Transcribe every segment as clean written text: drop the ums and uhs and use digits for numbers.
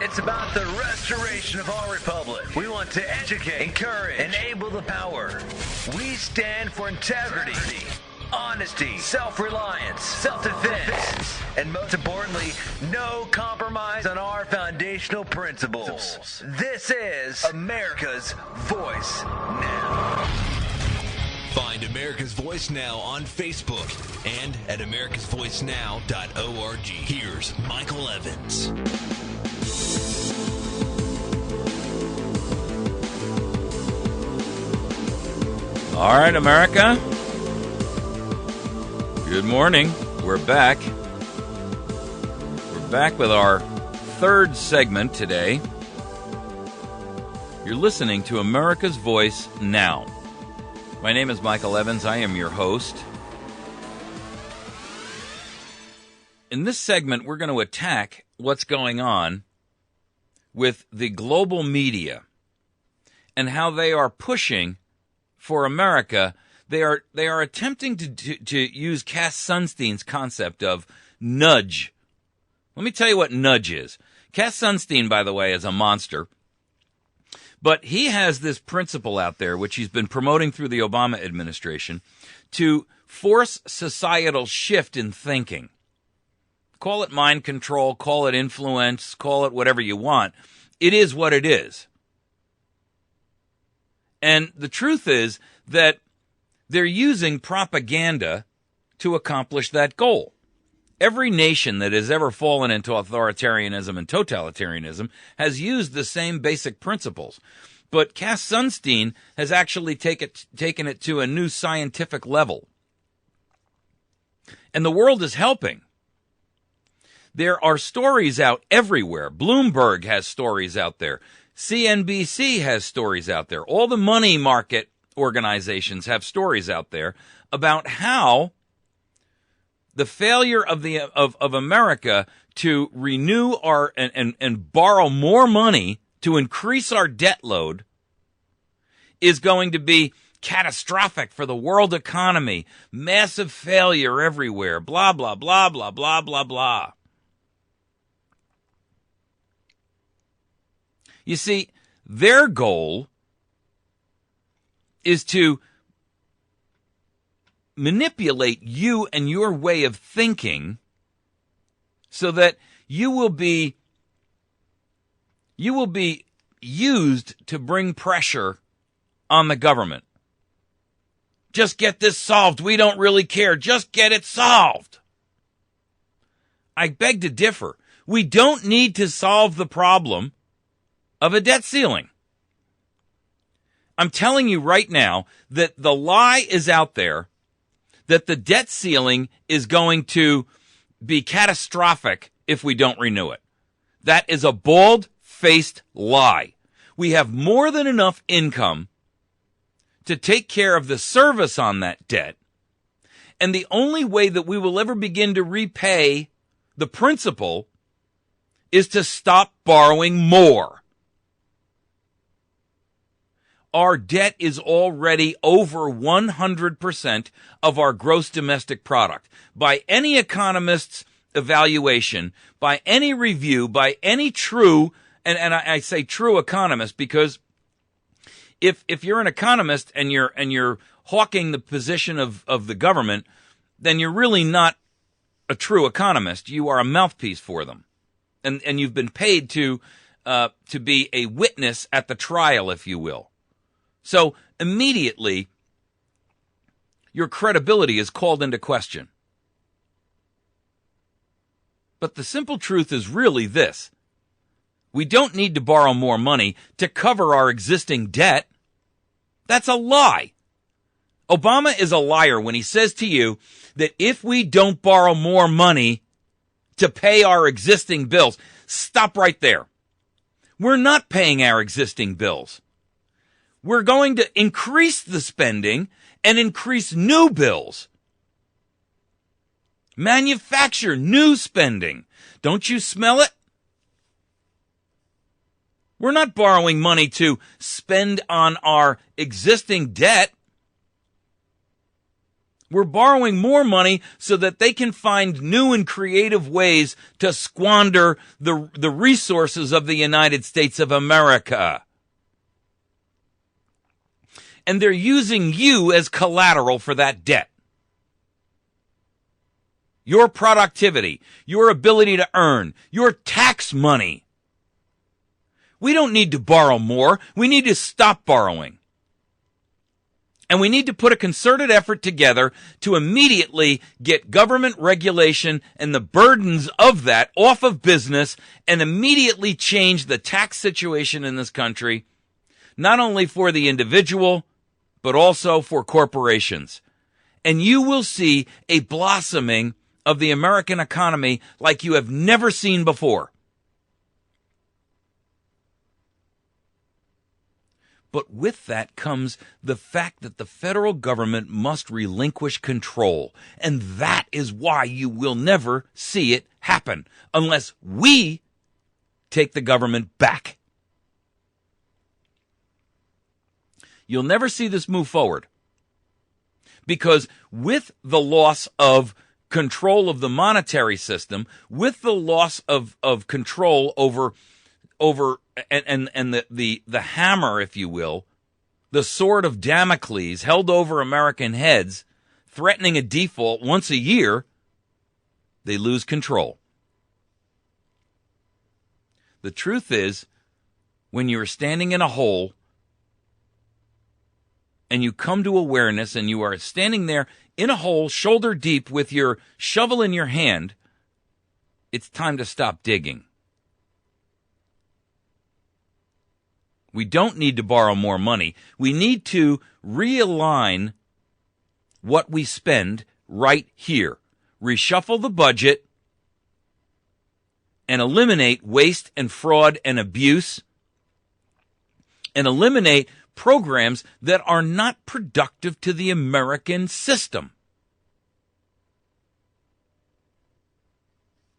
It's about the restoration of our republic. We want to educate, encourage, enable the power. We stand for integrity, honesty, self-reliance, self-defense, and most importantly, no compromise on our foundational principles. This is America's Voice Now. Find America's Voice Now on Facebook and at americasvoicenow.org. Here's Michael Evans. All right, America. Good morning. We're back. We're back with our third segment today. You're listening to America's Voice Now. My name is Michael Evans. I am your host. In this segment, we're going to attack what's going on with the global media and how they are pushing for America. They are attempting to use Cass Sunstein's concept of nudge. Let me tell you what nudge is. Cass Sunstein, by the way, is a monster. But he has this principle out there, which he's been promoting through the Obama administration, to force societal shift in thinking. Call it mind control, call it influence, call it whatever you want. It is what it is. And the truth is that they're using propaganda to accomplish that goal. Every nation that has ever fallen into authoritarianism and totalitarianism has used the same basic principles. But Cass Sunstein has actually taken it to a new scientific level. And the world is helping. There are stories out everywhere. Bloomberg has stories out there. CNBC has stories out there. All the money market organizations have stories out there about how the failure of America to renew our and borrow more money to increase our debt load is going to be catastrophic for the world economy. Massive failure everywhere. Blah, blah, blah, blah, blah, blah, blah. You see, their goal is to manipulate you and your way of thinking so that you will be used to bring pressure on the government. Just get this solved. We don't really care. Just get it solved. I beg to differ. We don't need to solve the problem of a debt ceiling. I'm telling you right now that the lie is out there that the debt ceiling is going to be catastrophic if we don't renew it. That is a bald-faced lie. We have more than enough income to take care of the service on that debt, and the only way that we will ever begin to repay the principal is to stop borrowing more. Our debt is already over 100% of our gross domestic product. By any economist's evaluation, by any review, by any true, and I say true economist because if you're an economist and you're hawking the position of the government, then you're really not a true economist. You are a mouthpiece for them. And you've been paid to be a witness at the trial, if you will. So immediately, your credibility is called into question. But the simple truth is really this. We don't need to borrow more money to cover our existing debt. That's a lie. Obama is a liar when he says to you that if we don't borrow more money to pay our existing bills, stop right there. We're not paying our existing bills. We're going to increase the spending and increase new bills. Manufacture new spending. Don't you smell it? We're not borrowing money to spend on our existing debt. We're borrowing more money so that they can find new and creative ways to squander the resources of the United States of America. And they're using you as collateral for that debt. Your productivity, your ability to earn, your tax money. We don't need to borrow more. We need to stop borrowing. And we need to put a concerted effort together to immediately get government regulation and the burdens of that off of business and immediately change the tax situation in this country, not only for the individual, but also for corporations. And you will see a blossoming of the American economy like you have never seen before. But with that comes the fact that the federal government must relinquish control. And that is why you will never see it happen unless we take the government back. You'll never see this move forward. Because with the loss of control of the monetary system, with the loss of control over the hammer, if you will, the sword of Damocles held over American heads, threatening a default once a year, they lose control. The truth is, when you're standing in a hole and you come to awareness and you are standing there in a hole, shoulder deep with your shovel in your hand, it's time to stop digging. We don't need to borrow more money. We need to realign what we spend right here. Reshuffle the budget and eliminate waste and fraud and abuse and eliminate programs that are not productive to the American system.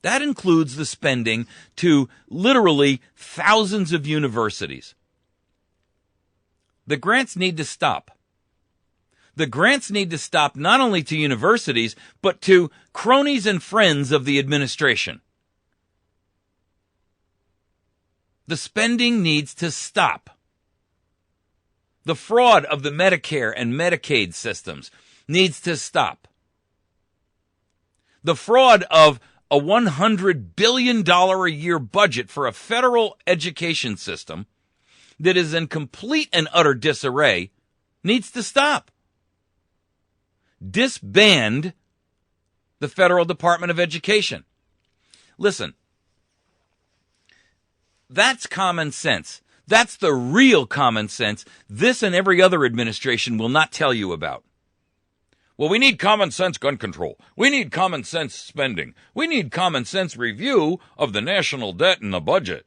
That includes the spending to literally thousands of universities. The grants need to stop. The grants need to stop not only to universities, but to cronies and friends of the administration. The spending needs to stop. The fraud of the Medicare and Medicaid systems needs to stop. The fraud of a $100 billion a year budget for a federal education system that is in complete and utter disarray needs to stop. Disband the Federal Department of Education. Listen, that's common sense. That's the real common sense this and every other administration will not tell you about. Well, we need common sense gun control. We need common sense spending. We need common sense review of the national debt and the budget.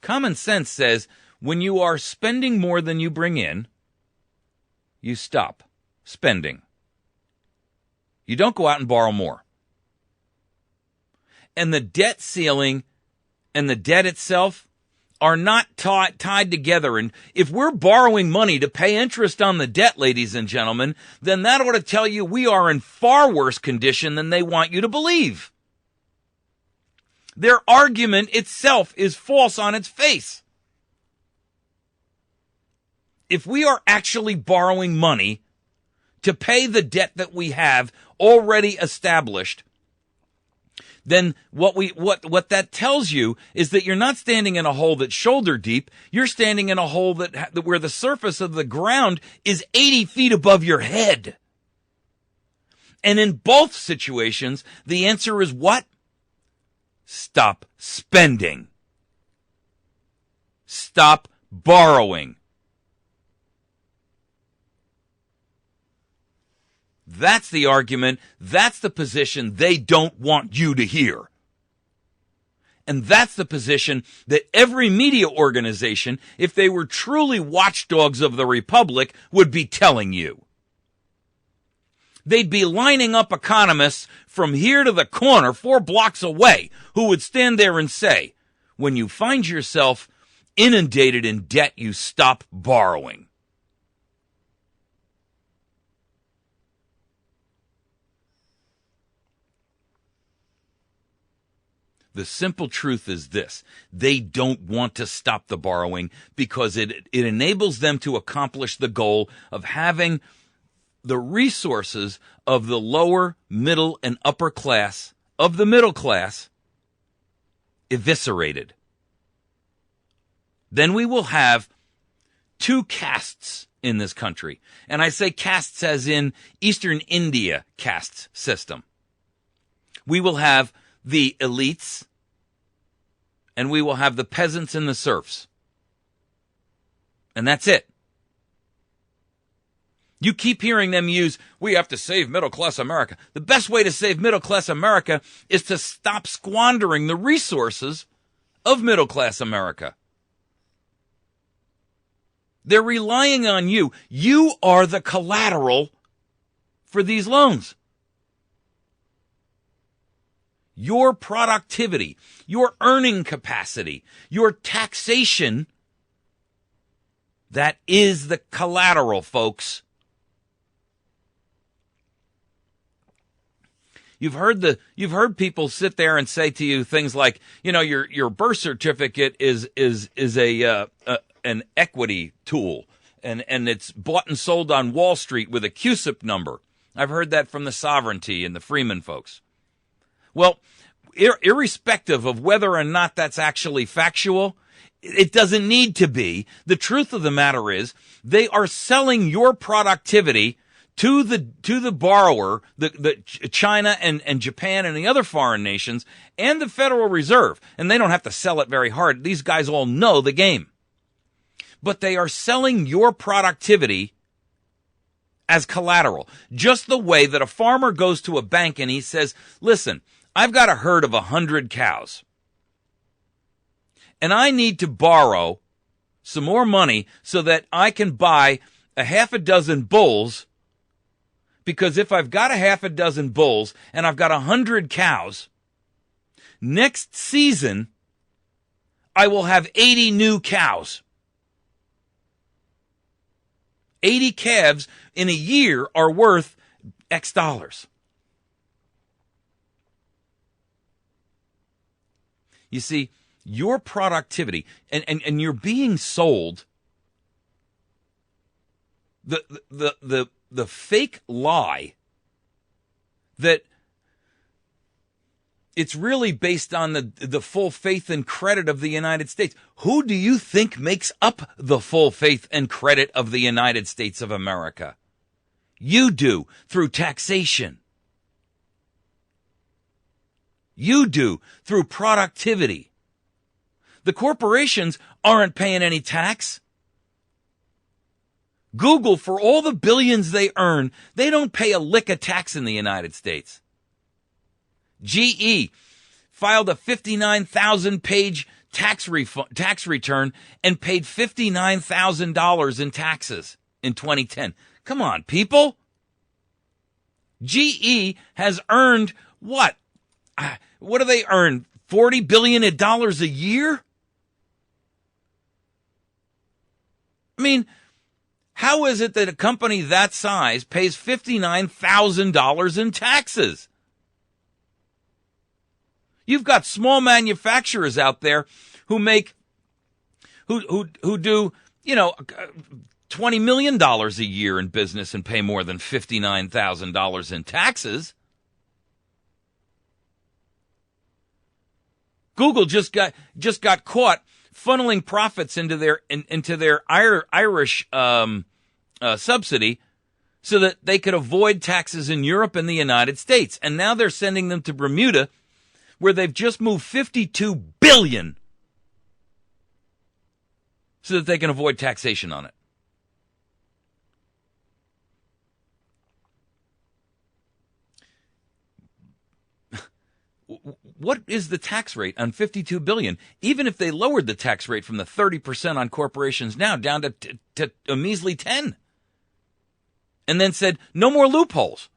Common sense says when you are spending more than you bring in, you stop spending. You don't go out and borrow more. And the debt ceiling and the debt itself are not tied together. And if we're borrowing money to pay interest on the debt, ladies and gentlemen, then that ought to tell you we are in far worse condition than they want you to believe. Their argument itself is false on its face. If we are actually borrowing money to pay the debt that we have already established, then what that tells you is that you're not standing in a hole that's shoulder deep. You're standing in a hole that where the surface of the ground is 80 feet above your head. And in both situations, the answer is what? Stop spending. Stop borrowing. That's the argument. That's the position they don't want you to hear. And that's the position that every media organization, if they were truly watchdogs of the Republic, would be telling you. They'd be lining up economists from here to the corner 4 blocks away who would stand there and say, when you find yourself inundated in debt, you stop borrowing. The simple truth is this. They don't want to stop the borrowing because it enables them to accomplish the goal of having the resources of the lower, middle, and upper class, of the middle class, eviscerated. Then we will have two castes in this country. And I say castes as in Eastern India caste system. We will have the elites, and we will have the peasants and the serfs. And that's it. You keep hearing them use, we have to save middle-class America. The best way to save middle-class America is to stop squandering the resources of middle-class America. They're relying on you. You are the collateral for these loans. Your productivity, your earning capacity, your taxation, that is the collateral, folks. You've heard people sit there and say to you things like, your birth certificate is an equity tool, and it's bought and sold on Wall Street with a CUSIP number. I've heard that from the Sovereignty and the Freeman folks. Well, irrespective of whether or not that's actually factual, it doesn't need to be. The truth of the matter is they are selling your productivity to the borrower, the China and Japan and the other foreign nations and the Federal Reserve. And they don't have to sell it very hard. These guys all know the game. But they are selling your productivity as collateral. Just the way that a farmer goes to a bank and he says, listen, I've got a herd of 100 cows, and I need to borrow some more money so that I can buy a half a dozen bulls, because if I've got a half a dozen bulls and I've got 100 cows, next season I will have 80 new cows. 80 calves in a year are worth X dollars. You see, your productivity, and you're being sold the fake lie that it's really based on the full faith and credit of the United States. Who do you think makes up the full faith and credit of the United States of America? You do, through taxation. You do, through productivity. The corporations aren't paying any tax. Google, for all the billions they earn, they don't pay a lick of tax in the United States. GE filed a 59,000-page tax return and paid $59,000 in taxes in 2010. Come on, people. GE has earned what? What do they earn? $40 billion a year? I mean, how is it that a company that size pays $59,000 in taxes? You've got small manufacturers out there who do, $20 million a year in business and pay more than $59,000 in taxes. Google just got caught funneling profits into their Irish subsidy so that they could avoid taxes in Europe and the United States. And now they're sending them to Bermuda, where they've just moved $52 billion so that they can avoid taxation on it. What is the tax rate on $52 billion? Even if they lowered the tax rate from the 30% on corporations now down to a measly 10%, and then said no more loopholes.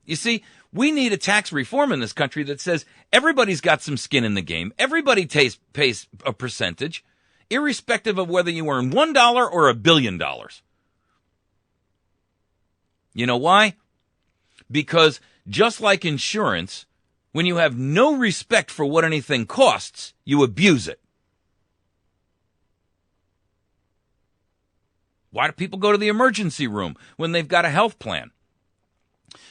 You see, we need a tax reform in this country that says everybody's got some skin in the game. Everybody pays a percentage, irrespective of whether you earn $1 or $1 billion. You know why? Because just like insurance, When you have no respect for what anything costs, you abuse it. Why do people go to the emergency room when they've got a health plan?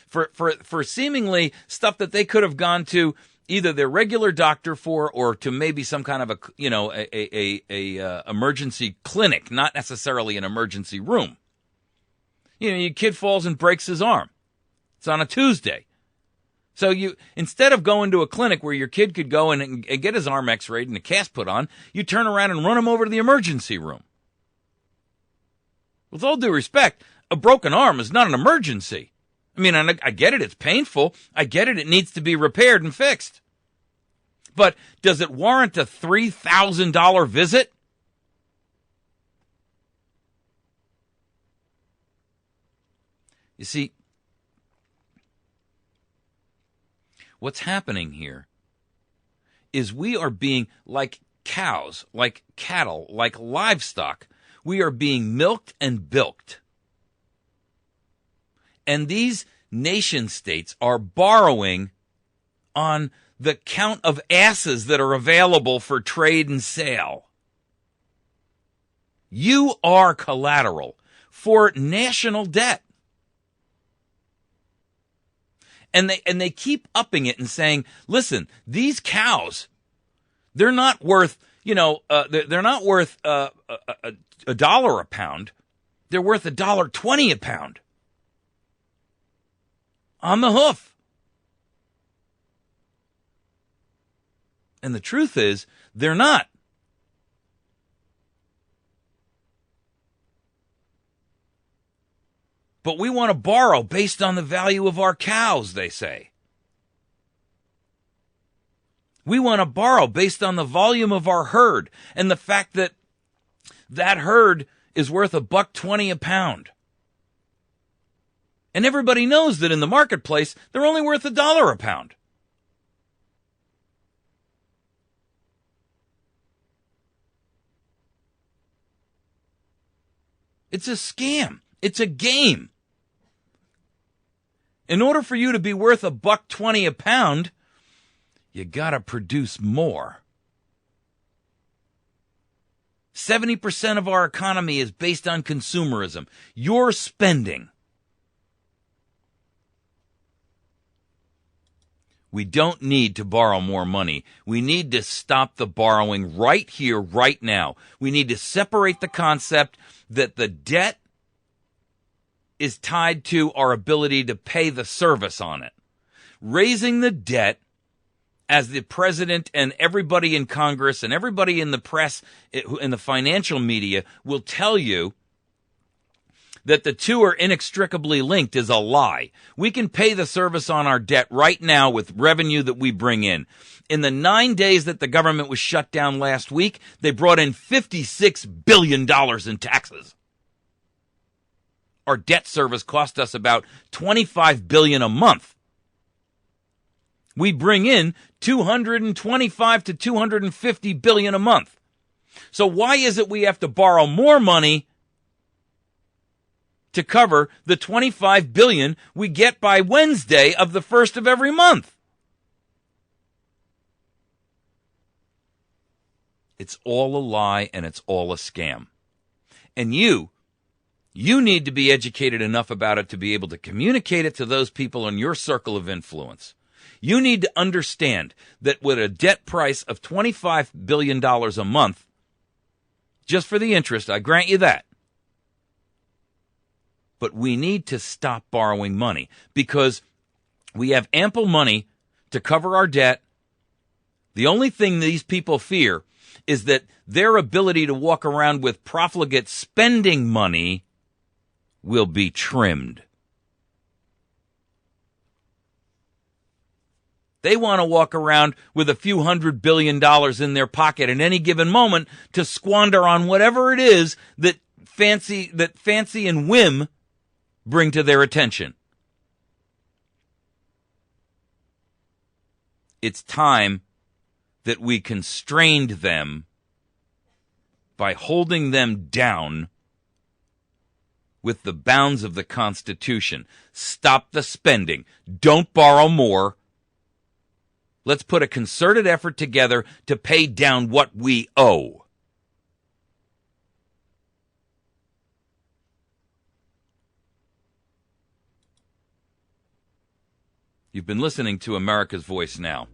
For seemingly stuff that they could have gone to either their regular doctor for or to maybe some kind of a emergency clinic, not necessarily an emergency room. Your kid falls and breaks his arm. It's on a Tuesday. So instead of going to a clinic where your kid could go and get his arm x-rayed and a cast put on, you turn around and run him over to the emergency room. With all due respect, a broken arm is not an emergency. I mean, I get it, it's painful. I get it, it needs to be repaired and fixed. But does it warrant a $3,000 visit? You see, what's happening here is we are being, like cows, like cattle, like livestock, we are being milked and bilked. And these nation states are borrowing on the count of asses that are available for trade and sale. You are collateral for national debt. And they keep upping it and saying, listen, these cows, they're not worth, they're not worth $1 a pound. They're worth $1.20 a pound. On the hoof. And the truth is, they're not. But we want to borrow based on the value of our cows, they say. We want to borrow based on the volume of our herd and the fact that that herd is worth $1.20 a pound. And everybody knows that in the marketplace, they're only worth $1 a pound. It's a scam. It's a game. In order for you to be worth $1.20 a pound, you gotta produce more. 70% of our economy is based on consumerism. You're spending. We don't need to borrow more money. We need to stop the borrowing right here, right now. We need to separate the concept that the debt is tied to our ability to pay the service on it. Raising the debt, as the president and everybody in Congress and everybody in the press, in the financial media, will tell you that the two are inextricably linked, is a lie. We can pay the service on our debt right now with revenue that we bring in. In the 9 days that the government was shut down last week, they brought in $56 billion in taxes. Our debt service cost us about $25 billion a month. We bring in $225 to $250 billion a month. So why is it we have to borrow more money to cover the $25 billion we get by Wednesday of the first of every month? It's all a lie and it's all a scam. And you need to be educated enough about it to be able to communicate it to those people in your circle of influence. You need to understand that with a debt price of $25 billion a month, just for the interest, I grant you that. But we need to stop borrowing money because we have ample money to cover our debt. The only thing these people fear is that their ability to walk around with profligate spending money will be trimmed. They want to walk around with a few $100 billion in their pocket at any given moment to squander on whatever it is that fancy and whim bring to their attention. It's time that we constrained them by holding them down with the bounds of the Constitution. Stop the spending. Don't borrow more. Let's put a concerted effort together to pay down what we owe. You've been listening to America's Voice Now.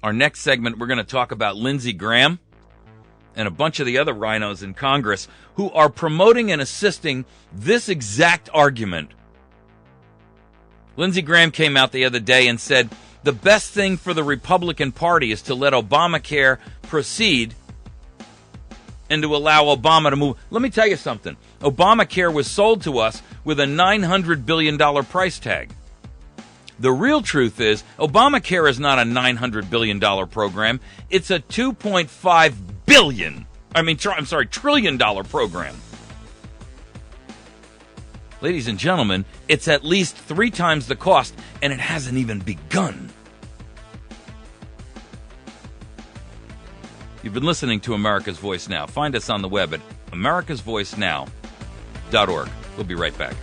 Our next segment, we're going to talk about Lindsey Graham and a bunch of the other rhinos in Congress who are promoting and assisting this exact argument. Lindsey Graham came out the other day and said the best thing for the Republican Party is to let Obamacare proceed and to allow Obama to move. Let me tell you something. Obamacare was sold to us with a $900 billion price tag. The real truth is, Obamacare is not a $900 billion program. It's a $2.5 trillion program. Ladies and gentlemen, it's at least 3 times the cost, and it hasn't even begun. You've been listening to America's Voice Now. Find us on the web at americasvoicenow.org. We'll be right back.